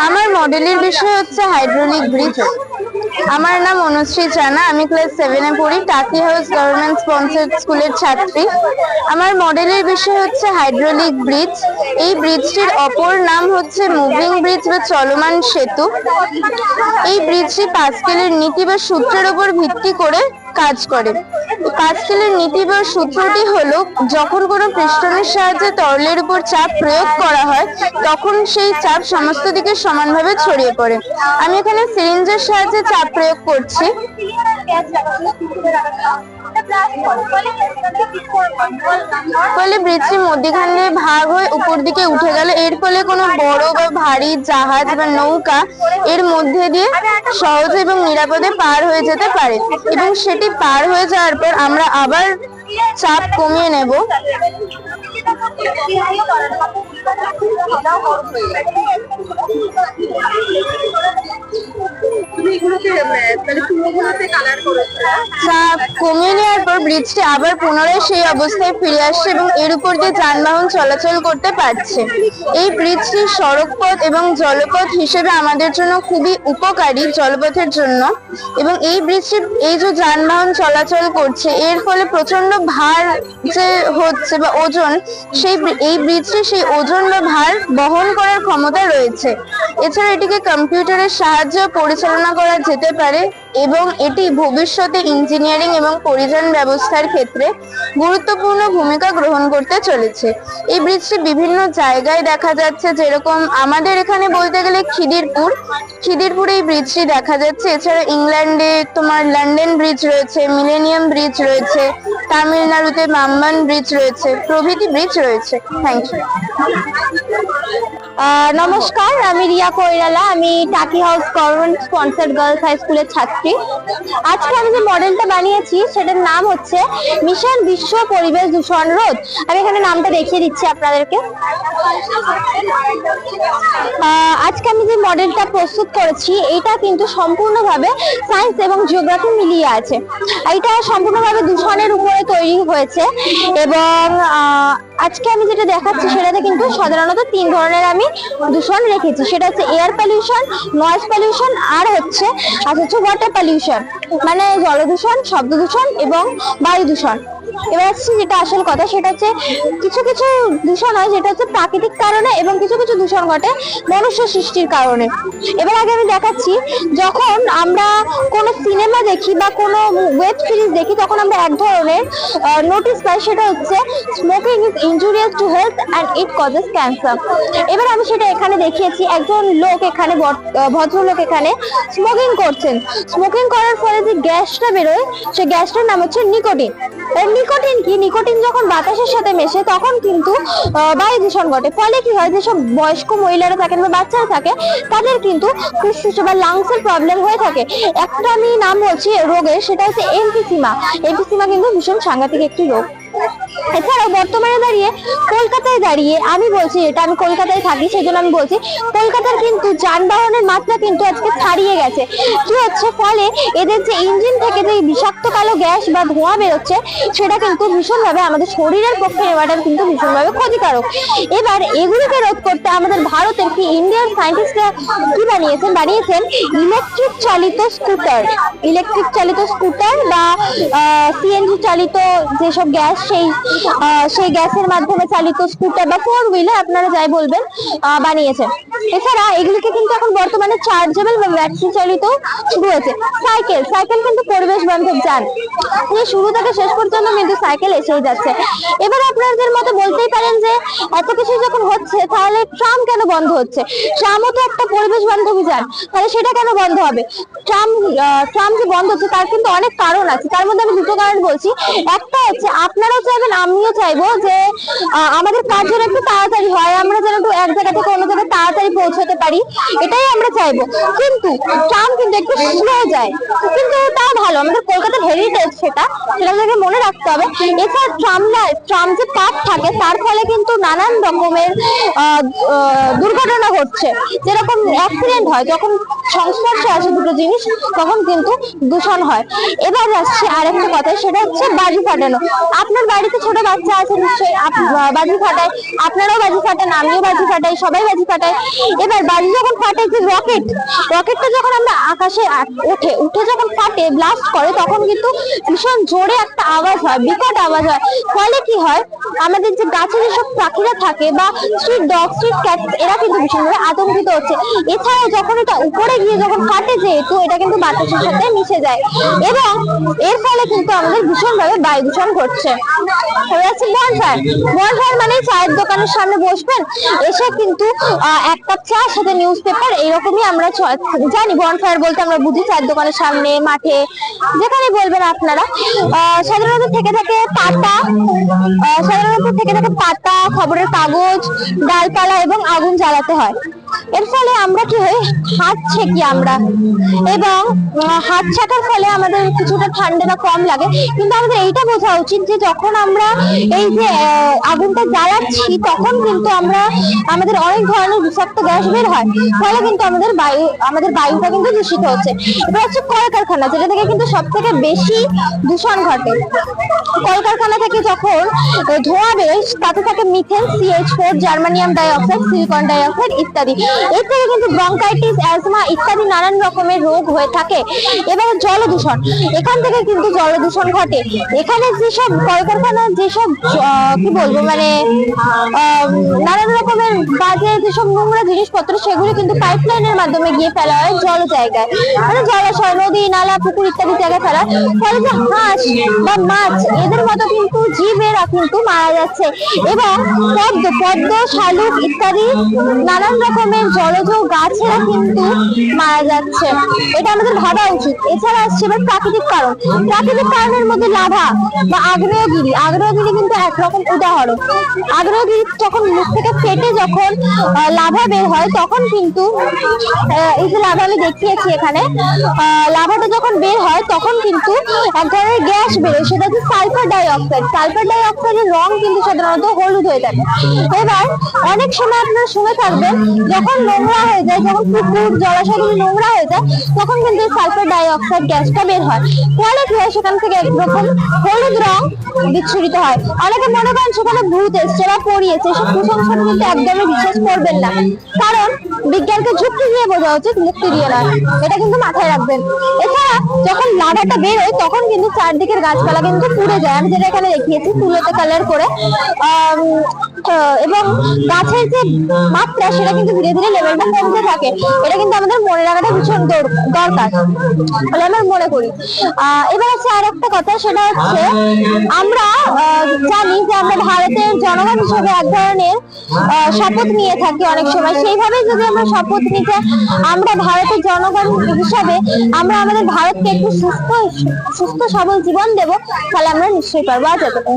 আমার মডেলের বিষয় হচ্ছে হাইড্রোলিক ব্রিজ। আমার নাম অনুশ্রী জানা, আমি ক্লাস 7-এ পড়ি, টাকি হাউস গভর্নমেন্ট স্পন্সর্ড স্কুলের ছাত্রী। আমার মডেলের বিষয় হচ্ছে হাইড্রোলিক ব্রিজ। এই ব্রিজটির অপর নাম হচ্ছে মুভিং ব্রিজ বা চলমান সেতু। এই ব্রিজটি পাস্কেলের নীতি বা সূত্রের উপর ভিত্তি করে কাজ করে। পাস্কেলের নীতি বা সূত্রটি হলো, যখন কোনো পিস্টনের সাহায্যে তরলের উপর চাপ প্রয়োগ করা হয় তখন সেই চাপ সমস্ত দিকে সমানভাবে ছড়িয়ে পড়ে। আমি এখানে সিরিঞ্জের সাহায্যে চাপ প্রয়োগ করছি। ফলে ব্রিজটি মধ্যখান দিয়ে ভাগ হয়ে উপর দিকে উঠে গেল। এর ফলে কোনো বড় বা ভারী জাহাজ বা নৌকা এর মধ্যে দিয়ে সহজে এবং নিরাপদে পার হয়ে যেতে পারে, এবং সেটি পার হয়ে যাওয়ার পর আমরা আবার চাপ কমিয়ে নেব। চাপ কমিয়ে নেওয়ার পর ব্রিজটি আবার পুনরায় সেই অবস্থায় ফিরে আসছে এবং এর উপর দিয়ে যানবাহন চলাচল করতে পারছে। এই ব্রিজটি সড়ক পথ এবং জলপথ হিসেবে আমাদের জন্য খুবই উপকারী, জলপথের জন্য। এবং এই ব্রিজটি, এই যে যানবাহন চলাচল করছে, এর ফলে প্রচন্ড ভার যে হচ্ছে বা ওজন, এই ব্রিজটি সেই ওজন বা ভার বহন করার ক্ষমতা রয়েছে। এছাড়া এটিকে কম্পিউটারের সাহায্যে পরিচালনা করা যেতে পারে এবং এটি ভবিষ্যতে ইঞ্জিনিয়ারিং এবং পরিবহন ব্যবস্থার ক্ষেত্রে গুরুত্বপূর্ণ ভূমিকা গ্রহণ করতে চলেছে। এই ব্রিজটি বিভিন্ন জায়গায় দেখা যাচ্ছে, যেরকম আমাদের এখানে বলতে গেলে খিদিরপুরে এই ব্রিজটি দেখা যাচ্ছে। এছাড়া ইংল্যান্ডে তোমার লন্ডন ব্রিজ রয়েছে, মিলেনিয়াম ব্রিজ রয়েছে, তামিলনাড়ুতে মাম্বান ব্রিজ রয়েছে, প্রভৃতি ব্রিজ রয়েছে। Thank you. নমস্কার, আমি রিয়া কৈরালা, আমি Taki house government sponsored girls high স্কুলের ছাত্রী। আজকে আমি যে মডেলটা বানিয়েছি সেটার নাম হচ্ছে মিশন বিশ্ব পরিবেশ দূষণ রোধ। আমি এখানে নামটা দেখিয়ে দিচ্ছি আপনাদেরকে। আজকে আমি যে মডেলটা প্রস্তুত করেছি এটা কিন্তু সম্পূর্ণভাবে সায়েন্স এবং জিওগ্রাফি মিলিয়ে আছে। এটা সম্পূর্ণভাবে দূষণের উপরে তৈরি হয়েছে এবং আজকে আমি যেটা দেখাচ্ছি সেটাতে কিন্তু সাধারণত 3 ধরনের আমি দূষণ রেখেছি। সেটা হচ্ছে এয়ার পলিউশন, নয়েজ পলিউশন আর হচ্ছে ওয়াটার পলিউশন, মানে জল দূষণ, শব্দ দূষণ এবং বায়ু দূষণ। এবার আসছি যেটা আসল কথা, সেটা হচ্ছে কিছু কিছু দূষণ হয় যেটা হচ্ছে প্রাকৃতিক কারণে এবং কিছু কিছু দূষণ ঘটে মনুষ্য সৃষ্টির কারণে। এবার আগে আমি দেখাচ্ছি, যখন আমরা কোনো সিনেমা দেখি বা কোনো ওয়েব সিরিজ দেখি তখন আমরা এক ধরনের নোটিস পাই, সেটা হচ্ছে smoking is injurious to health and it causes cancer. এবার আমি সেটা এখানে দেখিয়েছি। একজন লোক এখানে, ভদ্রলোক এখানে স্মোকিং করছেন। স্মোকিং করার ফলে যে গ্যাসটা বেরোয় সেই গ্যাসটার নাম হচ্ছে নিকোটিন। নিকোটিন কি? নিকোটিন যখন বাতাসের সাথে মেশে তখন কিন্তু বায়ু দূষণ ঘটে। ফলে কি হয়, যেসব বয়স্ক মহিলারা থাকেন বা বাচ্চারা থাকে তাদের কিন্তু ফুসফুসে বা লাংসের প্রবলেম হয়ে থাকে। একটা আমি নাম বলছি রোগের, সেটা হচ্ছে এমফিসিমা। এমফিসিমা কিন্তু ভীষণ সাংঘাতিক একটি রোগ। এছাড়াও বর্তমানে দাঁড়িয়ে কলকাতায় দাঁড়িয়ে আমি বলছি, এটা আমি কলকাতায় থাকি সেই জন্য আমি বলছি, কলকাতার কিন্তু যানবাহনের মাত্রা কিন্তু আজকে ছাড়িয়ে গেছে। কি হচ্ছে, ফলে এদের যে ইঞ্জিন থেকে যে বিষাক্ত কালো গ্যাস বা ধোঁয়া বেরোচ্ছে সেটা কিন্তু ভীষণভাবে আমাদের শরীরের পক্ষে নেওয়াটা কিন্তু ভীষণভাবে ক্ষতিকারক। এবার এগুলিকে রোধ করতে আমাদের ভারতের কি ইন্ডিয়ান সায়েন্টিস্টরা কি বানিয়েছেন ইলেকট্রিক চালিত স্কুটার। ইলেকট্রিক চালিত স্কুটার বা সিএনজি চালিত যেসব গ্যাস, সেই গ্যাসের মাধ্যমে চালিত স্কুটার বা 4 হুইলার, আপনারা যাই বলবেন, বানিয়েছেন। এছাড়া এগুলিকে কিন্তু এখন বর্তমানে চার্জেবল বা ব্যাটারি চালিত শুরু হয়েছে। সাইকেল কিন্তু পরিবেশ বান্ধব যান, শুরু থেকে শেষ পর্যন্ত কিন্তু সাইকেল এসেই যাচ্ছে। এবার আপনাদের মতো বলতেই পারেন যে এত কিছু যখন হচ্ছে তাহলে ট্রাম কেন বন্ধ হচ্ছে? ট্রামও তো একটা পরিবেশ বান্ধবী যান, তাহলে সেটা কেন বন্ধ হবে? ট্রাম যে বন্ধ হচ্ছে তার কিন্তু অনেক কারণ আছে। তার মধ্যে আমি 2টো কারণ বলছি। একটা হচ্ছে, আপনারাও চাইবেন, আমিও চাইবো যে আমাদের কাজ যেন একটু তাড়াতাড়ি হয়, আমরা যেন একটু এক জায়গা থেকে অন্য জায়গায় তাড়াতাড়ি পৌঁছাতে পারি, এটাই আমরা চাইবো। কিন্তু ট্রাম কিন্তু একটু স্লো যায়, কিন্তু তাও ভালো, আমাদের কলকাতার হেরিটেজ সেটা আমাদেরকে মনে রাখতে হবে। এছাড়া ট্রাম যে পাত থাকে তার ফলে কিন্তু নানান রকমের দুর্ঘটনা ঘটছে। যেরকম অ্যাক্সিডেন্ট হয়, যখন সংস্পর্শে আসে দুটো জিনিস তখন কিন্তু দূষণ হয়। এবার আসছে আরেকটা কথা, সেটা হচ্ছে বাজি ফাটানো। আপনার বাড়িতে ছোট বাচ্চা আছে, নিশ্চয়ই বাজি ফাটায়, আপনারাও বাজি ফাটান, আমিও বাজি ফাটাই, সবাই বাজি ফাটাই। এবার বাজি যখন ফাটে, যে রকেটটা যখন আমরা আকাশে উঠে যখন ফাটে, ব্লাস্ট করে, তখন কিন্তু ভীষণ জোরে একটা আওয়াজ হয়, বিকট আওয়াজ হয়। ফলে কি হয়, আমাদের যে গাছে যেসব পাখিরা থাকে বা স্ট্রিট ডগ, স্ট্রিট ক্যাট, এরা কিন্তু ভীষণভাবে আতঙ্কিত হচ্ছে। এছাড়াও যখন এটা উপরে গিয়ে যখন ফাটে, যেহেতু এটা কিন্তু বাতাসের সাথে মিশে যায় এবং এর ফলে কিন্তু আমাদের ভীষণভাবে বায়ু দূষণ ঘটছে। বনফায়ার মানে চায়ের দোকানের সামনে বসবেন, এসে কিন্তু এক কাপ চা সাথে নিউজ পেপার, এইরকমই আমরা জানি। বনফায়ার বলতে আমরা বুঝি চায়ের দোকানের সামনে, মাঠে, যেখানে বলবেন আপনারা। সাধারণত থেকে থাকে পাতা, খবরের কাগজ, ডালপালা এবং আগুন জ্বালাতে হয়। এর ফলে আমরা কি হয়, হাত ছেঁকি আমরা, এবং হাত ছেঁকার ফলে আমাদের কিছুটা ঠান্ডাটা কম লাগে। কিন্তু আমাদের এইটা বোঝা উচিত যে যখন আমরা এই যে আগুনটা জ্বালাচ্ছি, তখন কিন্তু আমাদের অনেক ধরনের বিষাক্ত গ্যাস বের হয়, ফলে কিন্তু আমাদের বায়ুটা কিন্তু দূষিত হচ্ছে। এবার হচ্ছে কলকারখানা, যেটা থেকে কিন্তু সব থেকে বেশি দূষণ ঘটে। কলকারখানা থেকে যখন ধোঁয়া বের, তাতে থাকে methane, CH4, germanium dioxide, silicon dioxide ইত্যাদি। এর থেকে কিন্তু ব্রঙ্কাইটিস, অ্যাজমা ইত্যাদি নানান রকমের রোগ হয়ে থাকে। এবার জলদূষণ, এখান থেকে কিন্তু জলদূষণ ঘটে। এখানে যেসব কলকারখানার যেসব কি বলবো, মানে নানান রকমের বাজে যেসব নোংরা জিনিসপত্র, সেগুলো কিন্তু পাইপলাইনের মাধ্যমে গিয়ে ফেলা হয় জল জায়গায়, মানে জলাশয়, নদী, নালা, পুকুর ইত্যাদি জায়গায় ফেলা। ফলে যে হাঁস বা মাছ, এদের মতো কিন্তু জীবেরা কিন্তু মারা যাচ্ছে। এবং পদ্ম, শালুক ইত্যাদি নানান রকমের জলজ গাছেরা কিন্তু মারা যাচ্ছে। এটা আমাদের ভাবা উচিত। এছাড়া আসছে এবার প্রাকৃতিক কারণের মধ্যে লাভা বা আগ্নেয়গিরি কিন্তু একরকম উদাহরণ। আগ্নেয়গিরি যখন মুখ থেকে ফেটে যখন লাভা বের হয়, তখন কিন্তু এই যে লাভা আমি দেখিয়েছি এখানে, লাভাটা যখন বের হয় তখন কিন্তু এক ধরনের গ্যাস বেরোয়, সেটা হচ্ছে সালফার ডাইঅক্সাইড। সালফার ডাইঅক্সাইডের রং কিন্তু সাধারণত হলুদ হয়ে থাকে। এবার অনেক সময় আপনারা শুনে থাকবেন, যখন নোংরা হয়ে যায়, যখন পুকুর, জলাশয়গুলি নোংরা হয়ে যায়, তখন কিন্তু সালফার ডাইঅক্সাইড গ্যাসটা বের হয়। ফলে কি হয়, সেখান থেকে একরকম হলুদ রং বিচ্ছুরিত হয়। অনেকে মনে করেন সেখানে ভূত এসছে বা পড়িয়েছে, সব কুসংস্কার কিন্তু একদমই বিশ্বাস করবেন না, কারণ বিজ্ঞানকে যুক্তি দিয়ে বোঝা উচিত, মুক্তি দিয়ে নয়। এটা কিন্তু মাথায় রাখবেন। এছাড়া যখন লাভাটা বেরোয়, তখন কিন্তু চারদিকের গাছপালা কিন্তু পুড়ে যায়, আমি যেটা এখানে দেখিয়েছি তুলোতে কালার করে। এবং গাছের যে মাত্রা, সেটা কিন্তু ধীরে ধীরে লেভেলটা কমতে থাকে। এটা কিন্তু আমাদের মনে রাখাটা ভীষণ দরকার বলে আমরা মনে করি। এবার হচ্ছে আর একটা কথা, সেটা হচ্ছে আমরা জানি যে আমরা ভারতের জনগণ হিসেবে এক ধরনের শপথ নিয়ে থাকি অনেক সময়। সেইভাবে যদি আমরা শপথ নিতে, আমরা ভারতের জনগণ হিসাবে আমরা আমাদের ভারতকে একটু সুস্থ সবল জীবন দেব, তাহলে আমরা নিশ্চয়ই পারবো। আজ এতটাই।